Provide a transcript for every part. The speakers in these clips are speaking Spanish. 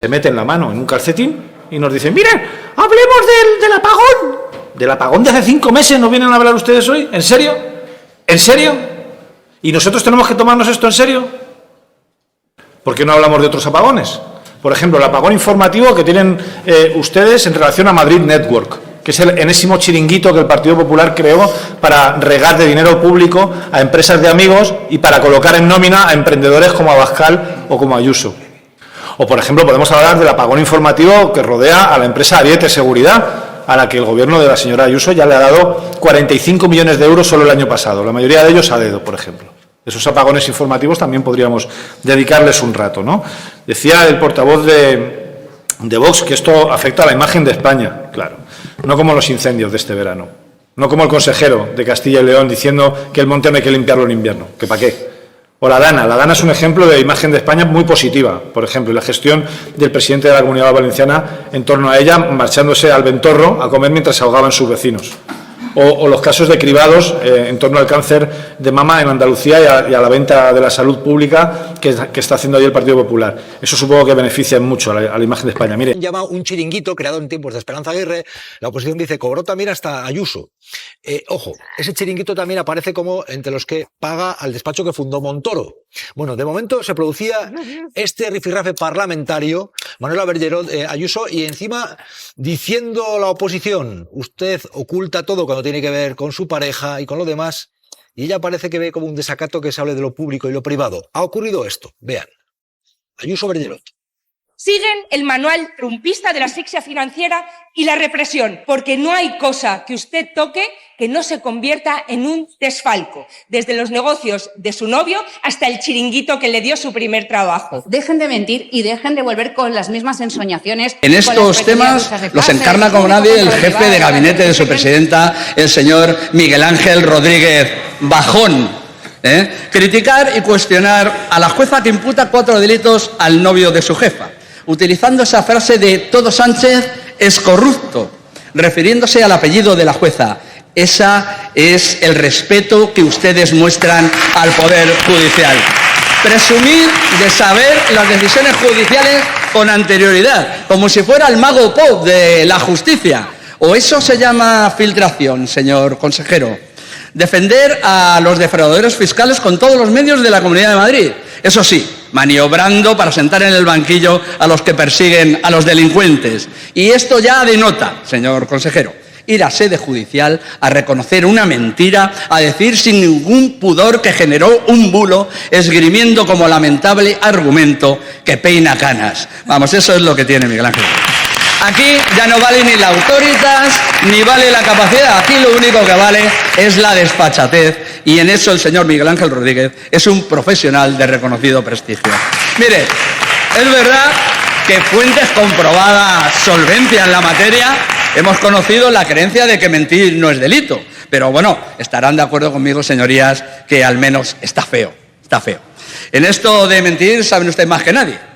se meten la mano en un calcetín y nos dicen, miren, hablemos del apagón. ¿Del apagón de hace 5 meses no vienen a hablar ustedes hoy? ¿En serio? ¿En serio? ¿Y nosotros tenemos que tomarnos esto en serio? ¿Por qué no hablamos de otros apagones? Por ejemplo, el apagón informativo que tienen ustedes en relación a Madrid Network, que es el enésimo chiringuito que el Partido Popular creó para regar de dinero público a empresas de amigos y para colocar en nómina a emprendedores como Abascal o como Ayuso. O, por ejemplo, podemos hablar del apagón informativo que rodea a la empresa Ariete Seguridad, a la que el Gobierno de la señora Ayuso ya le ha dado 45 millones de euros solo el año pasado, la mayoría de ellos a dedo, por ejemplo. Esos apagones informativos también podríamos dedicarles un rato, ¿no? Decía el portavoz de Vox que esto afecta a la imagen de España, claro, no como los incendios de este verano, no como el consejero de Castilla y León diciendo que el monte no hay que limpiarlo en invierno, que para qué. O la Dana es un ejemplo de imagen de España muy positiva, por ejemplo, y la gestión del presidente de la Comunidad Valenciana en torno a ella, marchándose al Ventorro a comer mientras se ahogaban sus vecinos. O los casos de cribados en torno al cáncer de mama en Andalucía y a la venta de la salud pública que está haciendo ahí el Partido Popular. Eso supongo que beneficia mucho a la imagen de España. Mire. Llama un chiringuito creado en tiempos de Esperanza Aguirre. La oposición dice, cobró también hasta Ayuso. Ojo, ese chiringuito también aparece como entre los que paga al despacho que fundó Montoro. Bueno, de momento se producía este rifirrafe parlamentario, Manuela Bergerot, Ayuso, y encima diciendo la oposición, usted oculta todo cuando tiene que ver con su pareja y con lo demás, y ella parece que ve como un desacato que se hable de lo público y lo privado. Ha ocurrido esto, vean. Ayuso Bergerot. Siguen el manual trumpista de la asfixia financiera y la represión, porque no hay cosa que usted toque que no se convierta en un desfalco, desde los negocios de su novio hasta el chiringuito que le dio su primer trabajo. Dejen de mentir y dejen de volver con las mismas ensoñaciones. En estos temas los encarna como nadie el jefe de gabinete de su presidenta, el señor Miguel Ángel Rodríguez Bajón. Criticar y cuestionar a la jueza que imputa 4 delitos al novio de su jefa, utilizando esa frase de todo Sánchez es corrupto, refiriéndose al apellido de la jueza. Ese es el respeto que ustedes muestran al Poder Judicial. Presumir de saber las decisiones judiciales con anterioridad, como si fuera el mago Pop de la justicia. ¿O eso se llama filtración, señor consejero? Defender a los defraudadores fiscales con todos los medios de la Comunidad de Madrid. Eso sí, maniobrando para sentar en el banquillo a los que persiguen a los delincuentes. Y esto ya denota, señor consejero, ir a sede judicial a reconocer una mentira, a decir sin ningún pudor que generó un bulo, esgrimiendo como lamentable argumento que peina canas. Vamos, eso es lo que tiene Miguel Ángel. Aquí ya no vale ni la autoritas, ni vale la capacidad. Aquí lo único que vale es la desfachatez. Y en eso el señor Miguel Ángel Rodríguez es un profesional de reconocido prestigio. Mire, es verdad que fuentes comprobadas solvencia en la materia hemos conocido la creencia de que mentir no es delito. Pero bueno, estarán de acuerdo conmigo, señorías, que al menos está feo, está feo. En esto de mentir saben ustedes más que nadie.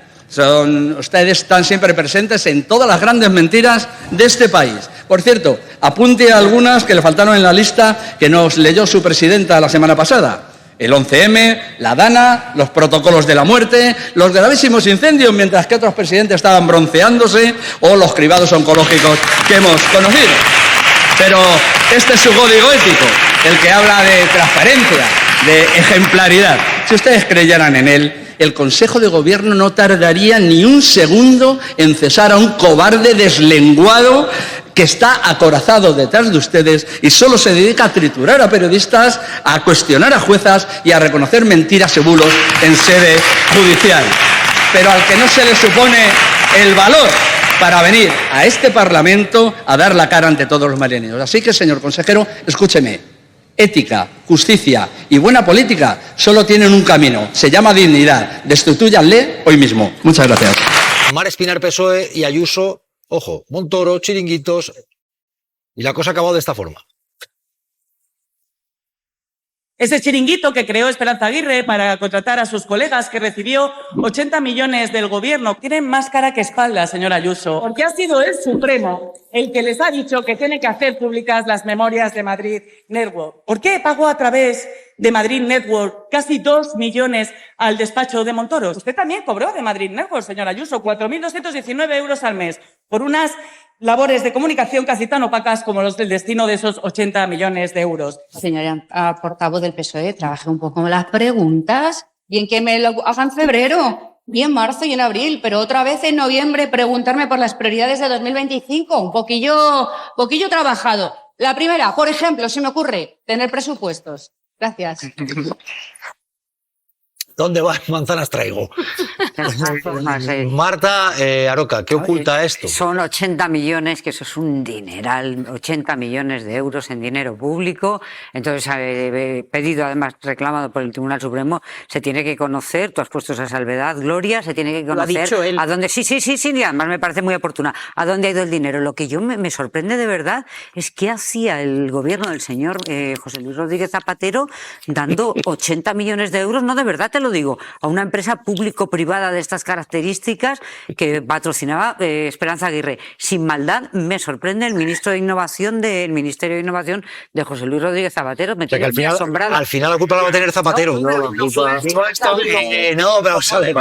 Ustedes están siempre presentes en todas las grandes mentiras de este país. Por cierto, apunte a algunas que le faltaron en la lista que nos leyó su presidenta la semana pasada. El 11M, la Dana, los protocolos de la muerte, los gravísimos incendios mientras que otros presidentes estaban bronceándose o los cribados oncológicos que hemos conocido. Pero este es su código ético, el que habla de transparencia, de ejemplaridad. Si ustedes creyeran en él, el Consejo de Gobierno no tardaría ni un segundo en cesar a un cobarde deslenguado que está acorazado detrás de ustedes y solo se dedica a triturar a periodistas, a cuestionar a juezas y a reconocer mentiras y bulos en sede judicial. Pero al que no se le supone el valor para venir a este Parlamento a dar la cara ante todos los marineros. Así que, señor consejero, escúcheme. Ética, justicia y buena política solo tienen un camino. Se llama dignidad. Destituyanle hoy mismo. Muchas gracias. Mar Espinar, PSOE, y Ayuso, ojo, Montoro, chiringuitos, y la cosa ha acabado de esta forma. Ese chiringuito que creó Esperanza Aguirre para contratar a sus colegas, que recibió 80 millones del gobierno, tiene más cara que espalda, señora Ayuso, porque ha sido el Supremo el que les ha dicho que tiene que hacer públicas las memorias de Madrid Network. ¿Por qué pagó a través de Madrid Network casi 2 millones al despacho de Montoro? Usted también cobró de Madrid Network, señora Ayuso, 4.219 euros al mes por unas labores de comunicación casi tan opacas como los del destino de esos 80 millones de euros. Señora portavoz del PSOE, trabajé un poco en las preguntas y en que me lo haga en febrero, y en marzo y en abril, pero otra vez en noviembre preguntarme por las prioridades de 2025, un poquillo trabajado. La primera, por ejemplo, se me ocurre tener presupuestos. Gracias. ¿Dónde vas? Manzanas traigo. Marta Aroca, ¿qué oculta esto? Son 80 millones, que eso es un dineral, 80 millones de euros en dinero público. Entonces, pedido, además reclamado por el Tribunal Supremo, se tiene que conocer, tú has puesto esa salvedad, Gloria, se tiene que conocer. Lo ha dicho él. A dónde, sí, y además me parece muy oportuna, a dónde ha ido el dinero. Lo que yo me sorprende de verdad es qué hacía el gobierno del señor José Luis Rodríguez Zapatero dando 80 millones de euros, no, de verdad te lo digo, a una empresa público-privada de estas características que patrocinaba Esperanza Aguirre. Sin maldad, me sorprende el Ministerio de Innovación de José Luis Rodríguez Zapatero. Me O sea, que tiene asombrada. al final la culpa la va a tener Zapatero. No, la culpa... No, pero ¿sabes?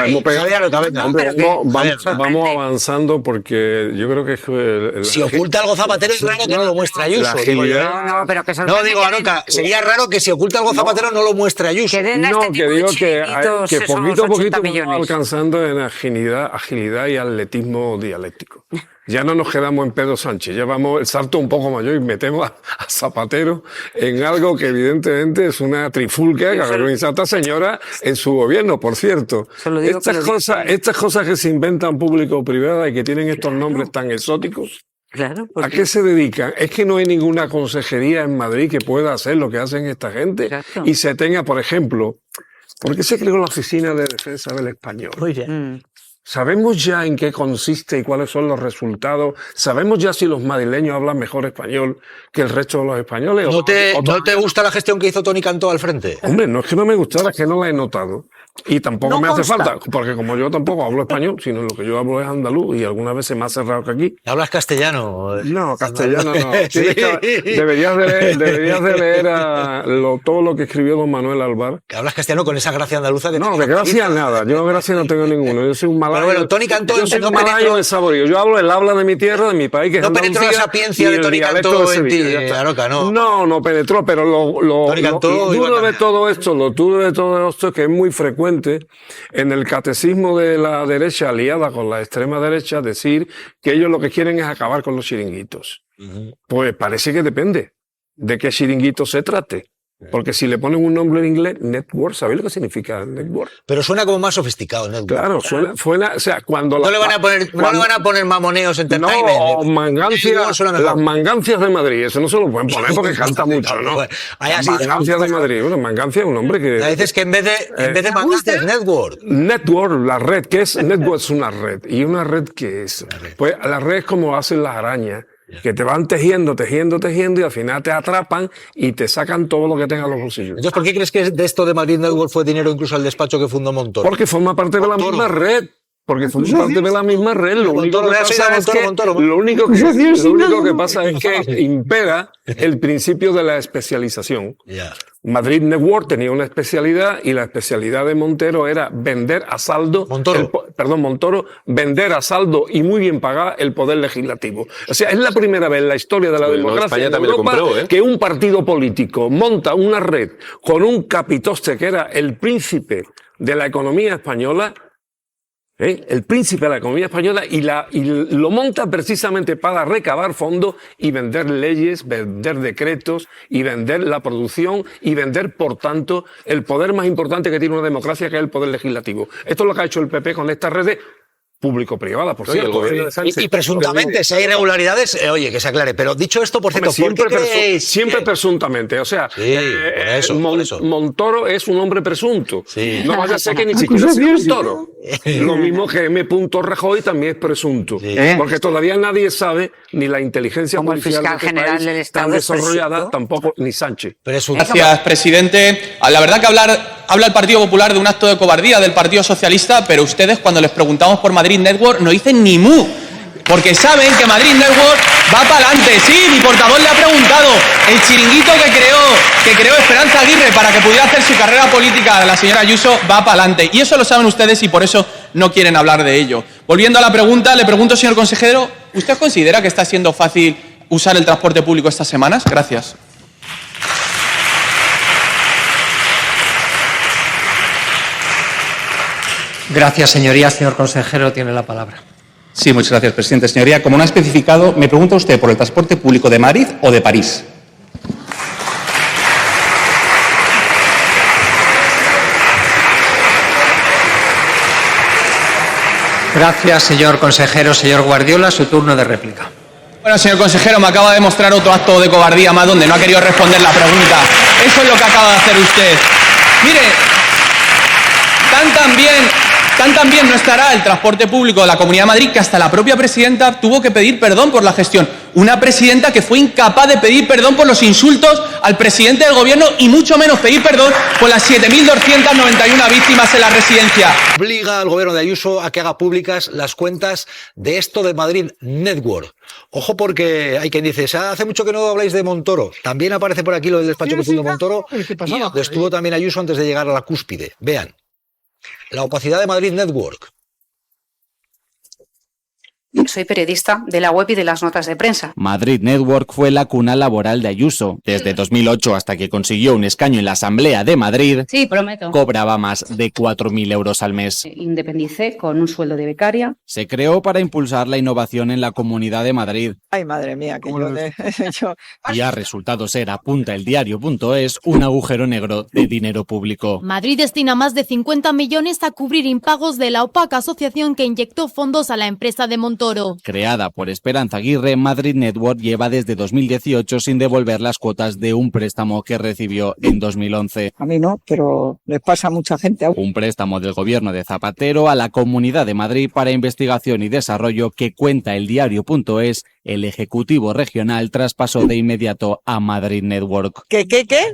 Vamos avanzando porque yo creo que si oculta algo Zapatero es raro que no lo muestre Ayuso. No, pero que No, digo, Aroca, sería raro que si oculta algo Zapatero no lo muestre Ayuso. No, que digo que poquito a poquito vamos millones. alcanzando en agilidad y atletismo dialéctico. Ya no nos quedamos en Pedro Sánchez, ya vamos el salto un poco mayor y metemos a Zapatero en algo que evidentemente es una trifulca que ha organizado esta señora en su gobierno, por cierto. Estas cosas que se inventan público o privada y que tienen estos nombres tan exóticos, Claro, ¿a qué se dedican? Es que no hay ninguna consejería en Madrid que pueda hacer lo que hacen esta gente. Exacto. Y se tenga, por ejemplo, ¿por qué se creó la Oficina de Defensa del Español? Muy bien. ¿Sabemos ya en qué consiste y cuáles son los resultados? ¿Sabemos ya si los madrileños hablan mejor español que el resto de los españoles? ¿No te gusta la gestión que hizo Toni Cantó al frente? Hombre, no es que no me gustara, es que no la he notado. Y tampoco me hace falta, porque como yo tampoco hablo español, sino lo que yo hablo es andaluz y algunas veces más cerrado que aquí. ¿Hablas castellano? No, castellano no. Sí. Deberías de leer todo lo que escribió don Manuel Alvar. Que hablas castellano con esa gracia andaluza que No, de gracia nada. Yo gracia no tengo ninguno. Yo soy un malayo. Pero bueno, Toni Cantó yo soy un malayo de saborío. Yo hablo el habla de mi tierra, de mi país, que es no penetró la Andalucía, sapiencia y de el Toni dialecto Cantó de en ti, Sevilla, ya está. Aroca, ¿no? No penetró, pero lo Toni Cantó duro de todo esto es que es muy frecuente en el catecismo de la derecha aliada con la extrema derecha decir que ellos lo que quieren es acabar con los chiringuitos. Pues parece que depende de qué chiringuito se trate. Porque si le ponen un nombre en inglés, network, ¿sabéis lo que significa network? Pero suena como más sofisticado, network. Claro, suena, o sea, cuando no le van a poner mamoneos entertainment. No, mangancias, las mangancias de Madrid, eso no se lo pueden poner porque canta mucho, ¿no? Las mangancias de Madrid, bueno, mangancia es un hombre que... Dices que en vez de mangancias, network. Network, la red, ¿qué es? Network es una red. ¿Y una red qué es? Pues la red es como hacen las arañas, que te van tejiendo y al final te atrapan y te sacan todo lo que tengan los bolsillos. Entonces, ¿por qué crees que de esto de Madrid Network fue dinero incluso al despacho que fundó Montoro? Porque forma parte de la misma red. Porque forma parte de la misma red. Lo único que pasa es que impera el principio de la especialización. Madrid Network tenía una especialidad y la especialidad de Montoro era vender a saldo... Montoro, vender a saldo y muy bien pagar el poder legislativo. O sea, es la primera vez en la historia de la democracia en Europa que un partido político monta una red con un capitoste que era el príncipe de la economía española, el príncipe de la economía española, y lo monta precisamente para recabar fondos y vender leyes, vender decretos y vender la producción y vender, por tanto, el poder más importante que tiene una democracia, que es el poder legislativo. Esto es lo que ha hecho el PP con estas redes público-privada, por Oye, cierto. El gobierno de Sánchez. Y presuntamente, si hay irregularidades, oye, que se aclare. Pero dicho esto, por cierto, siempre presuntamente. O sea, por eso. Montoro es un hombre presunto. Sí. No vaya a ser que ni siquiera sea Montoro. Lo mismo que M. Rajoy también es presunto. Sí. Porque todavía nadie sabe, ni la inteligencia Como el policial fiscal de este general país del Estado tan es desarrollada, presunto. tampoco ni Sánchez. Gracias, presidente. La verdad que habla el Partido Popular de un acto de cobardía del Partido Socialista, pero ustedes cuando les preguntamos por Madrid Network no dicen ni mu, porque saben que Madrid Network va para adelante. Sí, mi portavoz le ha preguntado, el chiringuito que creó Esperanza Aguirre para que pudiera hacer su carrera política de la señora Ayuso va para adelante. Y eso lo saben ustedes y por eso no quieren hablar de ello. Volviendo a la pregunta, le pregunto, señor consejero, ¿usted considera que está siendo fácil usar el transporte público estas semanas? Gracias. Gracias, señoría. Señor consejero, tiene la palabra. Sí, muchas gracias, presidente. Señoría, como no ha especificado, me pregunta usted por el transporte público de Madrid o de París. Gracias, señor consejero. Señor Guardiola, su turno de réplica. Bueno, señor consejero, me acaba de mostrar otro acto de cobardía más donde no ha querido responder la pregunta. Eso es lo que acaba de hacer usted. Mire, tan bien no estará el transporte público de la Comunidad de Madrid que hasta la propia presidenta tuvo que pedir perdón por la gestión. Una presidenta que fue incapaz de pedir perdón por los insultos al presidente del gobierno y mucho menos pedir perdón por las 7.291 víctimas en la residencia. Obliga al gobierno de Ayuso a que haga públicas las cuentas de esto de Madrid Network. Ojo, porque hay quien dice, hace mucho que no habláis de Montoro. También aparece por aquí lo del despacho que fundó Montoro. Y estuvo también Ayuso antes de llegar a la cúspide. Vean. La opacidad de Madrid Network. Soy periodista de la web y de las notas de prensa. Madrid Network fue la cuna laboral de Ayuso. Desde 2008 hasta que consiguió un escaño en la Asamblea de Madrid, Sí, prometo. cobraba más de 4.000 euros al mes. Independicé con un sueldo de becaria. Se creó para impulsar la innovación en la Comunidad de Madrid. Ay, madre mía, que yo... Y ha resultado ser, apunta el diario.es, un agujero negro de dinero público. Madrid destina más de 50 millones a cubrir impagos de la opaca asociación que inyectó fondos a la empresa de Montoro. Creada por Esperanza Aguirre, Madrid Network lleva desde 2018 sin devolver las cuotas de un préstamo que recibió en 2011. A mí no, pero les pasa a mucha gente. Un préstamo del gobierno de Zapatero a la Comunidad de Madrid para investigación y desarrollo que cuenta el diario.es, el Ejecutivo Regional traspasó de inmediato a Madrid Network. ¿Qué?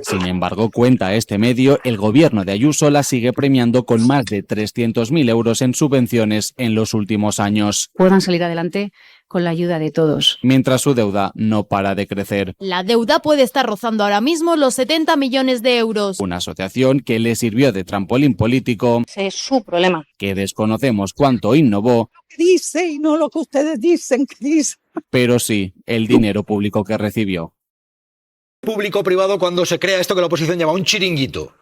Sin embargo, cuenta este medio, el gobierno de Ayuso la sigue premiando con más de 300.000 euros en subvenciones en los últimos años. Puedan salir adelante con la ayuda de todos. Mientras su deuda no para de crecer. La deuda puede estar rozando ahora mismo los 70 millones de euros. Una asociación que le sirvió de trampolín político, Ese es su problema. que desconocemos cuánto innovó, Dice y no lo que ustedes dicen que dice. pero sí el dinero público que recibió. Público-privado cuando se crea esto que la oposición llama un chiringuito.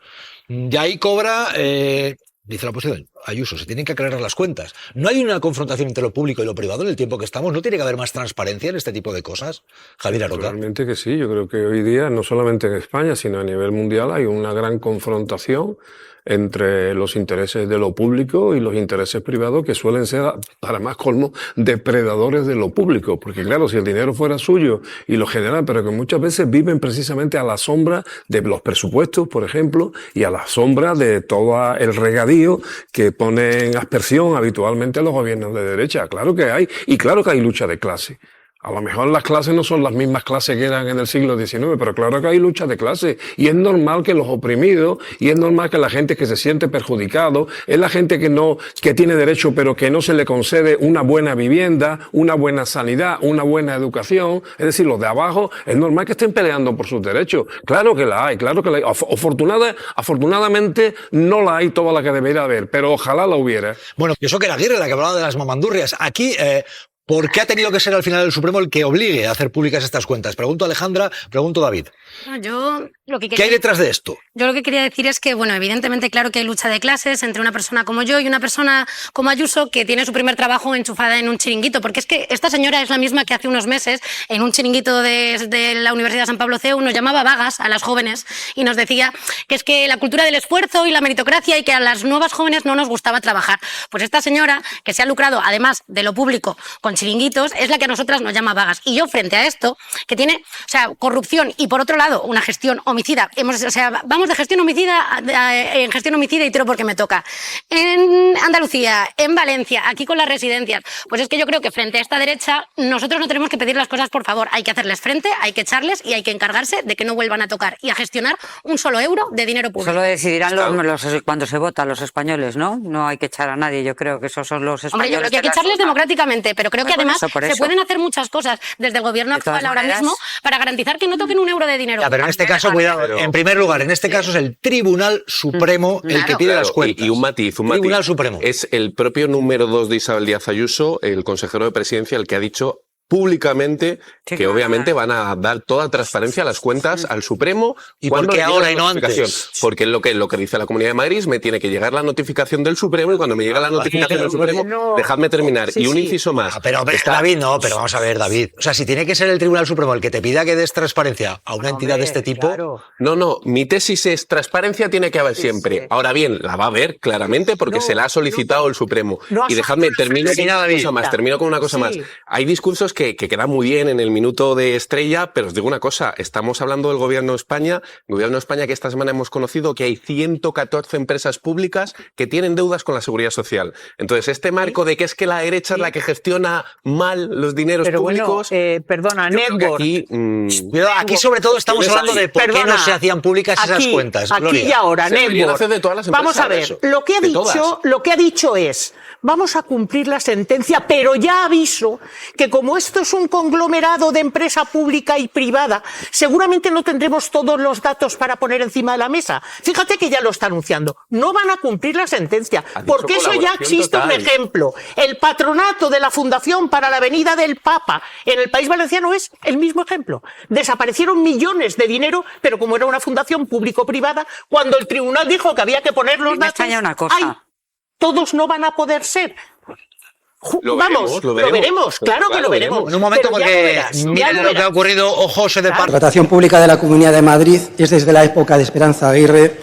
Y ahí cobra, dice la oposición, Ayuso, se tienen que aclarar las cuentas. ¿No hay una confrontación entre lo público y lo privado en el tiempo que estamos? ¿No tiene que haber más transparencia en este tipo de cosas? Javier Arota. Realmente que sí. Yo creo que hoy día, no solamente en España, sino a nivel mundial, hay una gran confrontación entre los intereses de lo público y los intereses privados que suelen ser, para más colmo, depredadores de lo público. Porque claro, si el dinero fuera suyo y lo generan, pero que muchas veces viven precisamente a la sombra de los presupuestos, por ejemplo, y a la sombra de todo el regadío que pone en aspersión habitualmente a los gobiernos de derecha. Claro que hay, y claro que hay lucha de clase. A lo mejor las clases no son las mismas clases que eran en el siglo XIX, pero claro que hay lucha de clases. Y es normal que los oprimidos, y es normal que la gente que se siente perjudicado, es la gente que tiene derecho pero que no se le concede una buena vivienda, una buena sanidad, una buena educación. Es decir, los de abajo, es normal que estén peleando por sus derechos. Claro que la hay, claro que la hay. Afortunadamente no la hay toda la que debería haber, pero ojalá la hubiera. Bueno, y eso que era Aguirre la que hablaba de las mamandurrias. Aquí, ¿por qué ha tenido que ser al final el Supremo el que obligue a hacer públicas estas cuentas? Pregunto a Alejandra, pregunto a David. Yo lo que ¿Qué hay detrás de esto? Yo lo que quería decir es que, bueno, evidentemente, claro que hay lucha de clases entre una persona como yo y una persona como Ayuso, que tiene su primer trabajo enchufada en un chiringuito, porque es que esta señora es la misma que hace unos meses en un chiringuito de la Universidad de San Pablo CEU nos llamaba vagas a las jóvenes y nos decía que es que la cultura del esfuerzo y la meritocracia y que a las nuevas jóvenes no nos gustaba trabajar. Pues esta señora, que se ha lucrado, además de lo público, con chiringuitos, es la que a nosotras nos llama vagas. Y yo, frente a esto, que tiene, o sea, corrupción y, por otro lado, una gestión homicida. O sea, vamos de gestión homicida en gestión homicida y tiro porque me toca. En Andalucía, en Valencia, aquí con las residencias. Pues es que yo creo que frente a esta derecha nosotros no tenemos que pedir las cosas por favor. Hay que hacerles frente, hay que echarles y hay que encargarse de que no vuelvan a tocar y a gestionar un solo euro de dinero público. Solo decidirán cuando se vota los españoles, ¿no? No hay que echar a nadie. Yo creo que esos son los españoles. Hombre, yo creo que hay que echarles democráticamente, pero creo que además se pueden hacer muchas cosas desde el gobierno actual ahora mismo para garantizar que no toquen un euro de dinero. Ya, pero en este caso, cuidado, en primer lugar, en este caso es el Tribunal Supremo el que pide las cuentas. Y un matiz. Tribunal Supremo. Es el propio número 2 de Isabel Díaz Ayuso, el consejero de Presidencia, el que ha dicho públicamente que obviamente van a dar toda transparencia a las cuentas al Supremo. ¿Y por qué ahora y no antes? Porque es lo que dice la Comunidad de Madrid, me tiene que llegar la notificación del Supremo y cuando me llega la notificación del Supremo, dejadme terminar. Y un inciso más. Pero David, pero vamos a ver, David. O sea, si tiene que ser el Tribunal Supremo el que te pida que des transparencia a una entidad de este tipo... Claro. No, mi tesis es transparencia tiene que haber siempre. Ahora bien, la va a haber claramente porque se la ha solicitado el Supremo. Y dejadme, termino con una cosa más. Hay discursos que queda muy bien en el minuto de estrella, pero os digo una cosa, estamos hablando del Gobierno de España, que esta semana hemos conocido que hay 114 empresas públicas que tienen deudas con la Seguridad Social. Entonces, este marco de que es que la derecha es la que gestiona mal los dineros públicos... perdona, Network. Aquí sobre todo estamos hablando de por qué no se hacían públicas esas cuentas, Gloria. Aquí y ahora, Network. Vamos a ver, lo que ha dicho es... Vamos a cumplir la sentencia, pero ya aviso que como esto es un conglomerado de empresa pública y privada, seguramente no tendremos todos los datos para poner encima de la mesa. Fíjate que ya lo está anunciando. No van a cumplir la sentencia, porque eso ya existe un ejemplo. El patronato de la Fundación para la Avenida del Papa en el País Valenciano es el mismo ejemplo. Desaparecieron millones de dinero, pero como era una fundación público-privada, cuando el tribunal dijo que había que poner los datos... una cosa. Todos no van a poder ser. Lo veremos, claro que lo veremos. En un momento, porque miren lo que ha ocurrido, José de Pardo. La contratación pública de la Comunidad de Madrid es desde la época de Esperanza Aguirre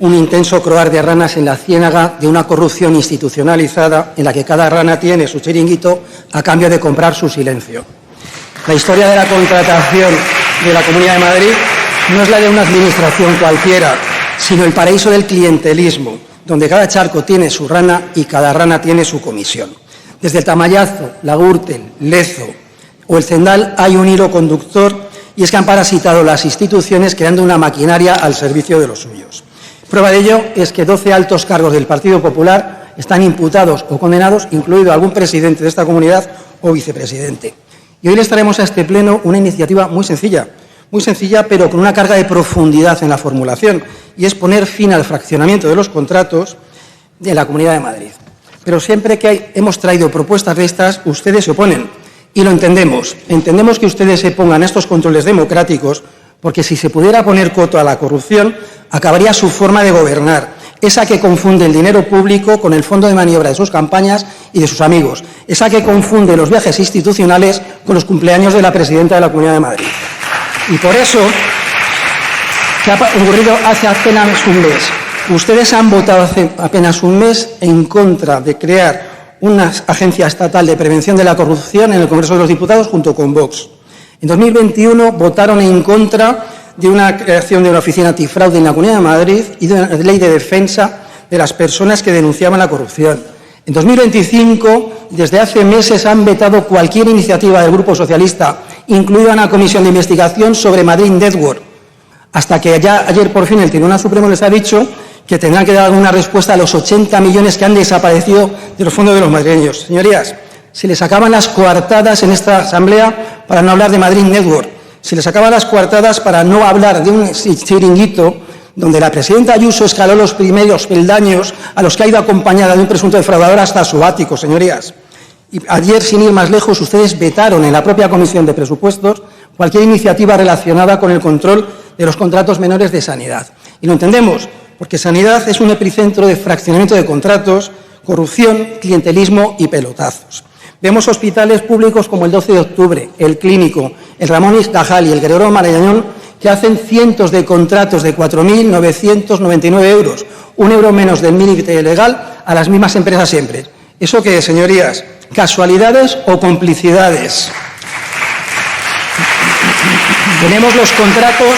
un intenso croar de ranas en la ciénaga de una corrupción institucionalizada en la que cada rana tiene su chiringuito a cambio de comprar su silencio. La historia de la contratación de la Comunidad de Madrid no es la de una administración cualquiera, sino el paraíso del clientelismo, donde cada charco tiene su rana y cada rana tiene su comisión. Desde el Tamayazo, la Gürtel, Lezo o el Zendal hay un hilo conductor y es que han parasitado las instituciones creando una maquinaria al servicio de los suyos. Prueba de ello es que 12 altos cargos del Partido Popular están imputados o condenados, incluido algún presidente de esta comunidad o vicepresidente. Y hoy les traemos a este pleno una iniciativa muy sencilla, pero con una carga de profundidad en la formulación, y es poner fin al fraccionamiento de los contratos de la Comunidad de Madrid. Pero siempre que hemos traído propuestas de estas, ustedes se oponen, y lo entendemos. Entendemos que ustedes se pongan estos controles democráticos, porque si se pudiera poner coto a la corrupción, acabaría su forma de gobernar, esa que confunde el dinero público con el fondo de maniobra de sus campañas y de sus amigos, esa que confunde los viajes institucionales con los cumpleaños de la presidenta de la Comunidad de Madrid. Y por eso, que ha ocurrido hace apenas un mes, ustedes han votado hace apenas un mes en contra de crear una agencia estatal de prevención de la corrupción en el Congreso de los Diputados junto con Vox. En 2021 votaron en contra de una creación de una oficina antifraude en la Comunidad de Madrid y de una ley de defensa de las personas que denunciaban la corrupción. En 2025, desde hace meses, han vetado cualquier iniciativa del Grupo Socialista, incluida una comisión de investigación sobre Madrid Network, hasta que ya ayer por fin el Tribunal Supremo les ha dicho que tendrán que dar alguna respuesta a los 80 millones que han desaparecido de los fondos de los madrileños. Señorías, se les acaban las coartadas en esta Asamblea para no hablar de Madrid Network, se les acaban las coartadas para no hablar de un chiringuito donde la presidenta Ayuso escaló los primeros peldaños a los que ha ido acompañada de un presunto defraudador hasta su ático, señorías. Y ayer, sin ir más lejos, ustedes vetaron en la propia Comisión de Presupuestos cualquier iniciativa relacionada con el control de los contratos menores de sanidad. Y lo entendemos, porque sanidad es un epicentro de fraccionamiento de contratos, corrupción, clientelismo y pelotazos. Vemos hospitales públicos como el 12 de octubre, el Clínico, el Ramón y Cajal y el Gregorio Marañón, que hacen cientos de contratos de 4.999 euros, €1 menos del límite legal, a las mismas empresas siempre. ¿Eso qué es, señorías? ¿Casualidades o complicidades? Tenemos los contratos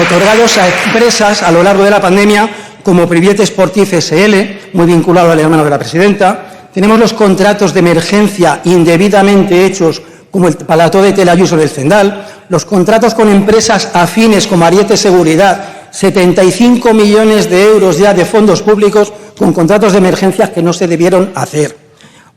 otorgados a empresas a lo largo de la pandemia, como Priviet Sportif SL, muy vinculado al hermano de la presidenta. Tenemos los contratos de emergencia indebidamente hechos, como el Palató de Telayuso del Cendal, los contratos con empresas afines como Ariete Seguridad, 75 millones de euros ya de fondos públicos con contratos de emergencia que no se debieron hacer.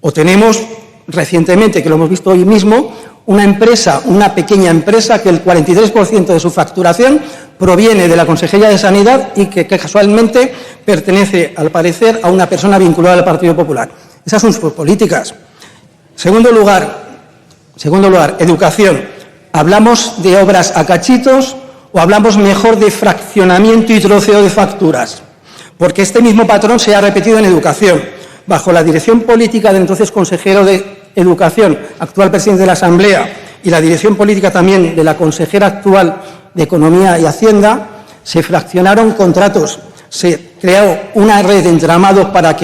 O tenemos recientemente, que lo hemos visto hoy mismo, una empresa, una pequeña empresa que el 43% de su facturación proviene de la Consejería de Sanidad y que casualmente pertenece, al parecer, a una persona vinculada al Partido Popular. Esas son sus políticas. Segundo lugar, educación. ¿Hablamos de obras a cachitos o hablamos mejor de fraccionamiento y troceo de facturas? Porque este mismo patrón se ha repetido en educación. Bajo la dirección política del entonces consejero de Educación, actual presidente de la Asamblea, y la dirección política también de la consejera actual de Economía y Hacienda, se fraccionaron contratos, se creó una red de entramados para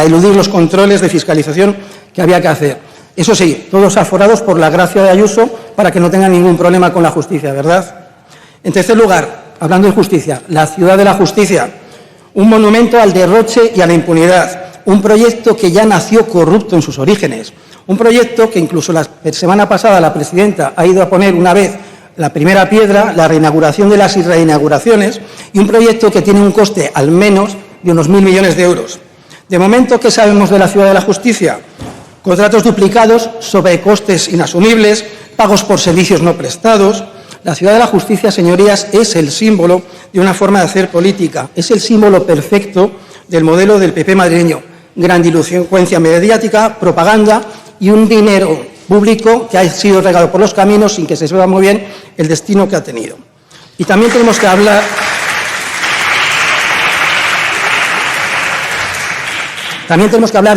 eludir los controles de fiscalización que había que hacer. Eso sí, todos aforados por la gracia de Ayuso para que no tengan ningún problema con la justicia, ¿verdad? En tercer lugar, hablando de justicia, la ciudad de la justicia, un monumento al derroche y a la impunidad. Un proyecto que ya nació corrupto en sus orígenes. Un proyecto que incluso la semana pasada la presidenta ha ido a poner una vez la primera piedra, la reinauguración de las reinauguraciones, y un proyecto que tiene un coste al menos de unos 1.000 millones de euros. De momento, ¿qué sabemos de la ciudad de la justicia? Contratos duplicados, sobrecostes inasumibles, pagos por servicios no prestados. La ciudad de la justicia, señorías, es el símbolo de una forma de hacer política. Es el símbolo perfecto del modelo del PP madrileño. Grandilocuencia mediática, propaganda y un dinero público que ha sido regado por los caminos sin que se sepa muy bien el destino que ha tenido. Y también tenemos que hablar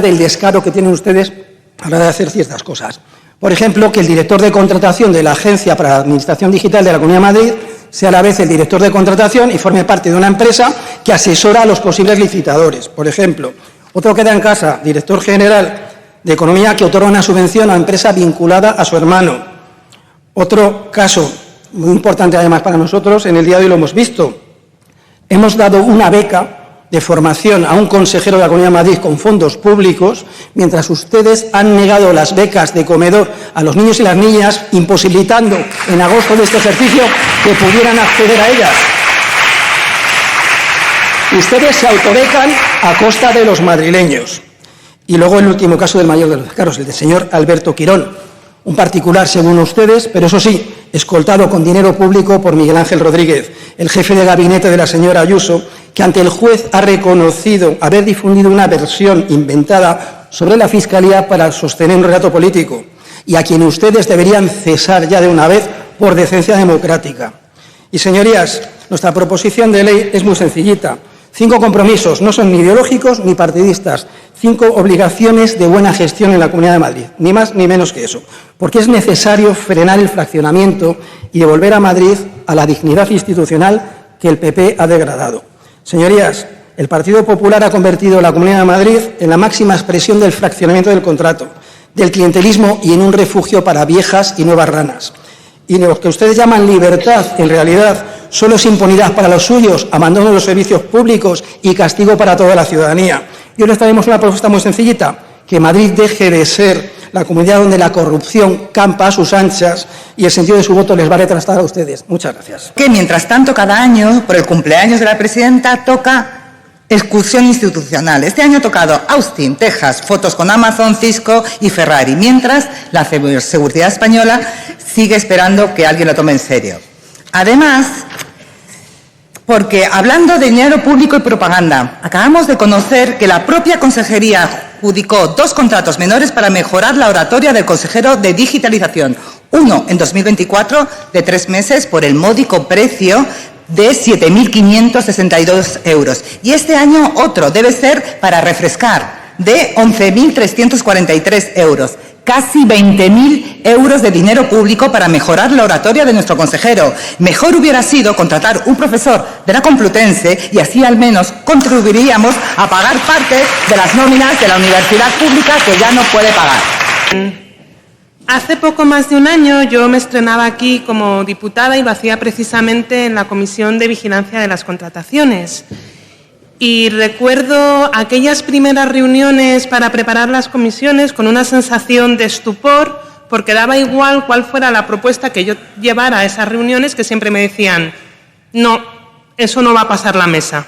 del descaro que tienen ustedes a la hora de hacer ciertas cosas. Por ejemplo, que el director de contratación de la Agencia para la Administración Digital de la Comunidad de Madrid sea a la vez el director de contratación y forme parte de una empresa que asesora a los posibles licitadores. Por ejemplo, otro queda en casa, director general de Economía que otorga una subvención a una empresa vinculada a su hermano. Otro caso muy importante además para nosotros, en el día de hoy lo hemos visto. Hemos dado una beca de formación a un consejero de la Comunidad de Madrid con fondos públicos, mientras ustedes han negado las becas de comedor a los niños y las niñas, imposibilitando en agosto de este ejercicio que pudieran acceder a ellas. Ustedes se autobecan a costa de los madrileños. Y luego el último caso del mayor de los caros, el del señor Alberto Quirón, un particular según ustedes, pero eso sí, escoltado con dinero público por Miguel Ángel Rodríguez, el jefe de gabinete de la señora Ayuso, que ante el juez ha reconocido haber difundido una versión inventada sobre la Fiscalía para sostener un relato político, y a quien ustedes deberían cesar ya de una vez por decencia democrática. Y, señorías, nuestra proposición de ley es muy sencillita. 5 compromisos, no son ni ideológicos ni partidistas. 5 obligaciones de buena gestión en la Comunidad de Madrid, ni más ni menos que eso. Porque es necesario frenar el fraccionamiento y devolver a Madrid a la dignidad institucional que el PP ha degradado. Señorías, el Partido Popular ha convertido la Comunidad de Madrid en la máxima expresión del fraccionamiento del contrato, del clientelismo y en un refugio para viejas y nuevas ranas. Y lo que ustedes llaman libertad, en realidad, solo es impunidad para los suyos, abandono de los servicios públicos y castigo para toda la ciudadanía. Y hoy les traemos una propuesta muy sencillita, que Madrid deje de ser la comunidad donde la corrupción campa a sus anchas y el sentido de su voto les va a retrasar a ustedes. Muchas gracias. Que mientras tanto, cada año, por el cumpleaños de la presidenta, toca excursión institucional. Este año ha tocado Austin, Texas, fotos con Amazon, Cisco y Ferrari, mientras la seguridad española sigue esperando que alguien lo tome en serio. Además, porque hablando de dinero público y propaganda, acabamos de conocer que la propia Consejería adjudicó 2 contratos menores para mejorar la oratoria del consejero de digitalización. Uno en 2024 de 3 meses por el módico precio de 7.562 euros. Y este año otro debe ser para refrescar de 11.343 euros. Casi 20.000 euros de dinero público para mejorar la oratoria de nuestro consejero. Mejor hubiera sido contratar un profesor de la Complutense y así al menos contribuiríamos a pagar parte de las nóminas de la universidad pública que ya no puede pagar. Hace poco más de un año yo me estrenaba aquí como diputada y lo hacía precisamente en la Comisión de Vigilancia de las Contrataciones. Y recuerdo aquellas primeras reuniones para preparar las comisiones con una sensación de estupor, porque daba igual cuál fuera la propuesta que yo llevara a esas reuniones, que siempre me decían, no, eso no va a pasar la mesa,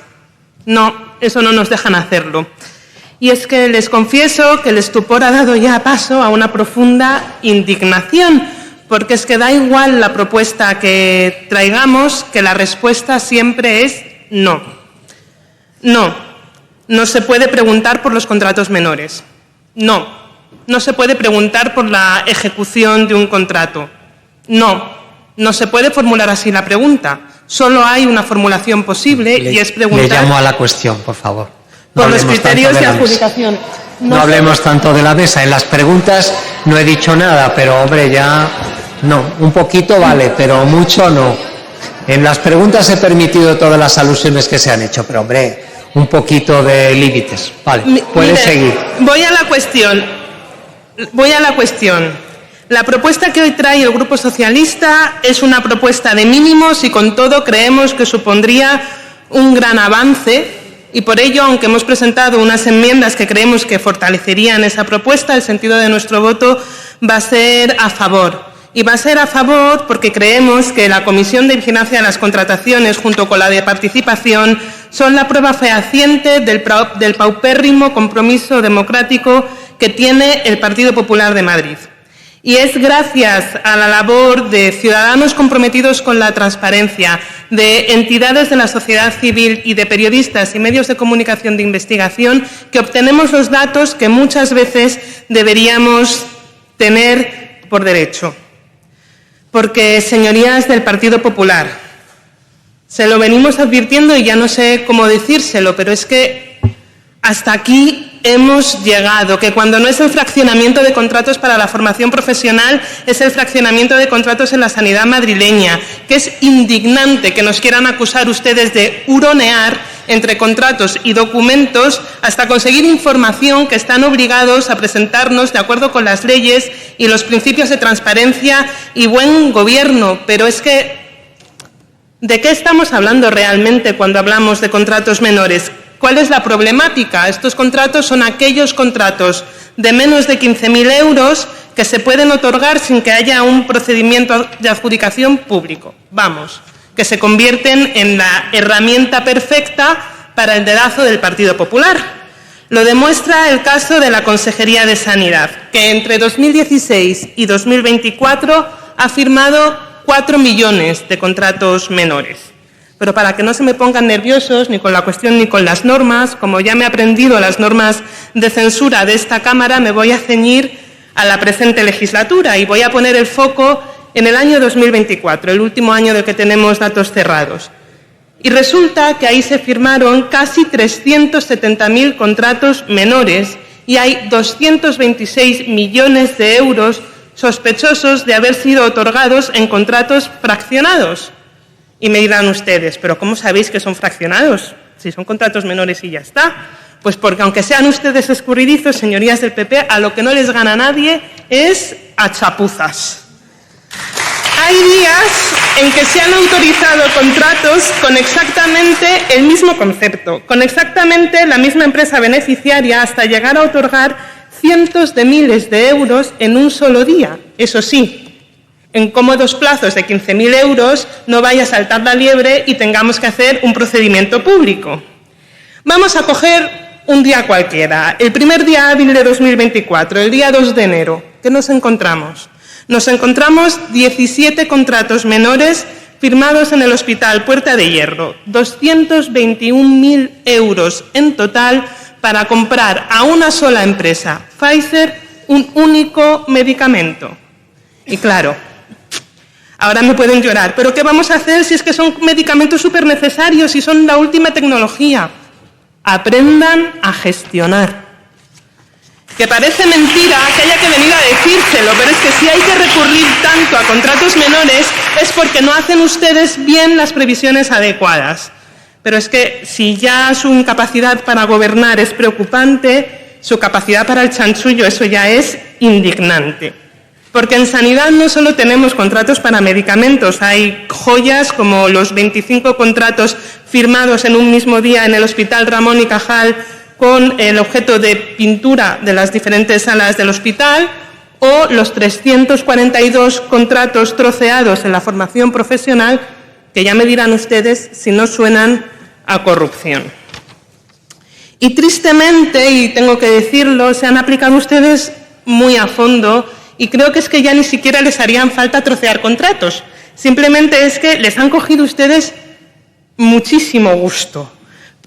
no, eso no nos dejan hacerlo. Y es que les confieso que el estupor ha dado ya paso a una profunda indignación, porque es que da igual la propuesta que traigamos, que la respuesta siempre es no. No, no se puede preguntar por los contratos menores. No, no se puede preguntar por la ejecución de un contrato. No, no se puede formular así la pregunta. Solo hay una formulación posible y es preguntar... Le llamo a la cuestión, por favor. No por los criterios de adjudicación. No hablemos tanto de la mesa. En las preguntas no he dicho nada, pero hombre, ya... No, un poquito vale, pero mucho no. En las preguntas he permitido todas las alusiones que se han hecho, pero hombre, un poquito de límites. Vale, puede seguir. Voy a la cuestión. La propuesta que hoy trae el Grupo Socialista es una propuesta de mínimos y con todo creemos que supondría un gran avance y por ello, aunque hemos presentado unas enmiendas que creemos que fortalecerían esa propuesta, el sentido de nuestro voto va a ser a favor. Y va a ser a favor porque creemos que la Comisión de Vigilancia de las Contrataciones, junto con la de Participación, son la prueba fehaciente del paupérrimo compromiso democrático que tiene el Partido Popular de Madrid. Y es gracias a la labor de ciudadanos comprometidos con la transparencia, de entidades de la sociedad civil y de periodistas y medios de comunicación de investigación que obtenemos los datos que muchas veces deberíamos tener por derecho. Porque, señorías del Partido Popular, se lo venimos advirtiendo y ya no sé cómo decírselo, pero es que hasta aquí hemos llegado, que cuando no es el fraccionamiento de contratos para la formación profesional, es el fraccionamiento de contratos en la sanidad madrileña, que es indignante que nos quieran acusar ustedes de huronear entre contratos y documentos hasta conseguir información que están obligados a presentarnos de acuerdo con las leyes y los principios de transparencia y buen gobierno. Pero es que, ¿de qué estamos hablando realmente cuando hablamos de contratos menores? ¿Cuál es la problemática? Estos contratos son aquellos contratos de menos de 15.000 euros que se pueden otorgar sin que haya un procedimiento de adjudicación público. Vamos, que se convierten en la herramienta perfecta para el dedazo del Partido Popular. Lo demuestra el caso de la Consejería de Sanidad, que entre 2016 y 2024 ha firmado 4 millones de contratos menores. Pero para que no se me pongan nerviosos ni con la cuestión ni con las normas, como ya me he aprendido las normas de censura de esta Cámara, me voy a ceñir a la presente legislatura y voy a poner el foco en el año 2024, el último año del que tenemos datos cerrados. Y resulta que ahí se firmaron casi 370.000 contratos menores y hay 226 millones de euros sospechosos de haber sido otorgados en contratos fraccionados. Y me dirán ustedes, ¿pero cómo sabéis que son fraccionados? Si son contratos menores y ya está. Pues porque aunque sean ustedes escurridizos, señorías del PP, a lo que no les gana nadie es a chapuzas. Hay días en que se han autorizado contratos con exactamente el mismo concepto, con exactamente la misma empresa beneficiaria, hasta llegar a otorgar cientos de miles de euros en un solo día. Eso sí, en cómodos plazos de 15.000 euros, no vaya a saltar la liebre y tengamos que hacer un procedimiento público. Vamos a coger un día cualquiera, el primer día hábil de 2024, el día 2 de enero. ¿Qué nos encontramos? Nos encontramos 17 contratos menores firmados en el Hospital Puerta de Hierro, 221.000 euros en total para comprar a una sola empresa, Pfizer, un único medicamento. Y claro, ahora me pueden llorar, pero ¿qué vamos a hacer si es que son medicamentos súper necesarios y son la última tecnología? Aprendan a gestionar. Que parece mentira que haya que venir a decírselo, pero es que si hay que recurrir tanto a contratos menores es porque no hacen ustedes bien las previsiones adecuadas. Pero es que si ya su incapacidad para gobernar es preocupante, su capacidad para el chanchullo, eso ya es indignante. Porque en sanidad no solo tenemos contratos para medicamentos, hay joyas como los 25 contratos firmados en un mismo día en el Hospital Ramón y Cajal con el objeto de pintura de las diferentes salas del hospital, o los 342 contratos troceados en la formación profesional, que ya me dirán ustedes si no suenan a corrupción. Y tristemente, y tengo que decirlo, se han aplicado ustedes muy a fondo, y creo que es que ya ni siquiera les harían falta trocear contratos. Simplemente es que les han cogido ustedes muchísimo gusto.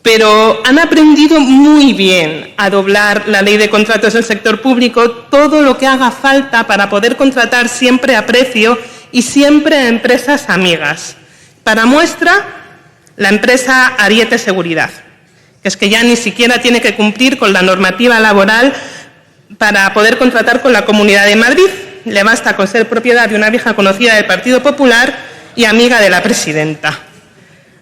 Pero han aprendido muy bien a doblar la ley de contratos del sector público, todo lo que haga falta para poder contratar siempre a precio y siempre a empresas amigas. Para muestra, la empresa Ariete Seguridad, que es que ya ni siquiera tiene que cumplir con la normativa laboral para poder contratar con la Comunidad de Madrid. Le basta con ser propiedad de una vieja conocida del Partido Popular y amiga de la presidenta.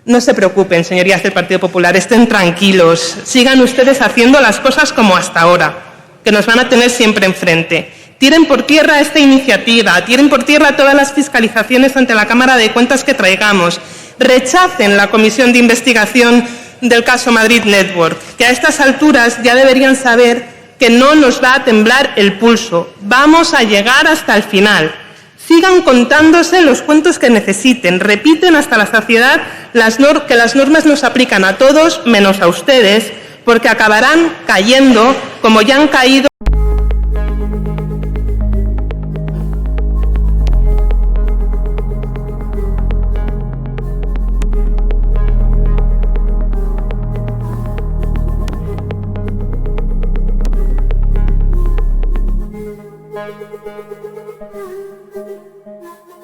No se preocupen, señorías del Partido Popular, estén tranquilos. Sigan ustedes haciendo las cosas como hasta ahora, que nos van a tener siempre enfrente. Tiren por tierra esta iniciativa, tiren por tierra todas las fiscalizaciones ante la Cámara de Cuentas que traigamos. Rechacen la comisión de investigación del caso Madrid Network, que a estas alturas ya deberían saber que no nos va a temblar el pulso. Vamos a llegar hasta el final. Sigan contándose los cuentos que necesiten, repiten hasta la saciedad que las normas nos aplican a todos menos a ustedes, porque acabarán cayendo como ya han caído.